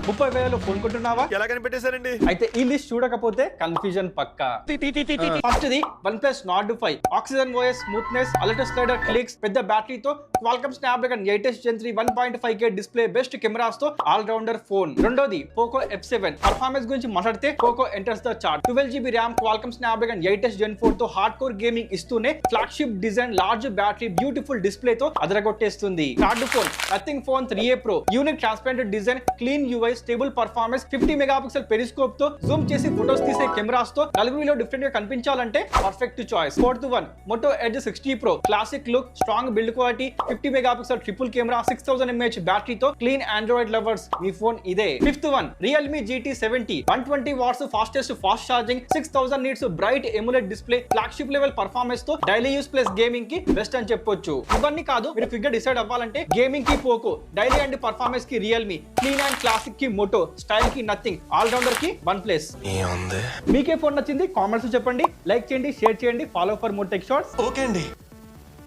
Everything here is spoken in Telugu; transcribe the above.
30,000 ఫోన్ కొంటున్నావా? ఎలా కనిపెట్టేశారండి? అయితే ఈ లిస్ట్ చూడకపోతే కన్ఫ్యూజన్ పక్కా. First the OnePlus Nord 5 oxygen OS smoothness ultra slider clicks పెద్ద బ్యాటరీతో Qualcomm Snapdragon 8 Gen 3 1.5K display best cameras తో ఆల్ రౌండర్ ఫోన్. రెండోది Poco F7 పర్ఫార్మెన్స్ గురించి మాట్లాడితే Poco enters the chart. 12GB RAM Qualcomm Snapdragon 8 Gen 4 తో హార్డ్ కోర్ గేమింగ్ ఇస్తూనే flagship design large battery beautiful display తో అదరగొట్టేస్తుంది. Third phone Nothing Phone 3a Pro unique transparent design clean UI stable performance 50 megapixel periscope తో జూమ్ చేసి ఫోటోస్ తీసే కెమెరాస్ తో నలుగురిలో డిఫరెంట్ గా కనిపించాలంటే perfect choice. Fourth one Moto Edge 60 Pro classic look strong build quality 50 megapixel triple camera 6000 mAh battery తో క్లీన్ ఆండ్రాయిడ్ లవర్స్ మీ ఫోన్ ఇదే. Fifth one Realme GT 70 120 watts fastest fast charging 6000 nits bright AMOLED display flagship level performance తో డైలీ యూస్ ప్లస్ గేమింగ్ కి బెస్ట్ అని చెప్పొచ్చు. ఇవన్నీ కాదు మీరు ఫిగర్ డిసైడ్ అవ్వాలంటే గేమింగ్ కి Poco డైలీ అండ్ పర్ఫార్మెన్స్ కి Realme క్లీన్ అండ్ క్లాసిక్ కి Moto స్టైల్ కి Nothing ఆల్ రౌండర్ కి OnePlus. మీకే ఫోన్ నచ్చింది కామెంట్స్ చెప్పండి, లైక్ చేయండి, షేర్ చేయండి, follow for more tech shorts. Okay అండి.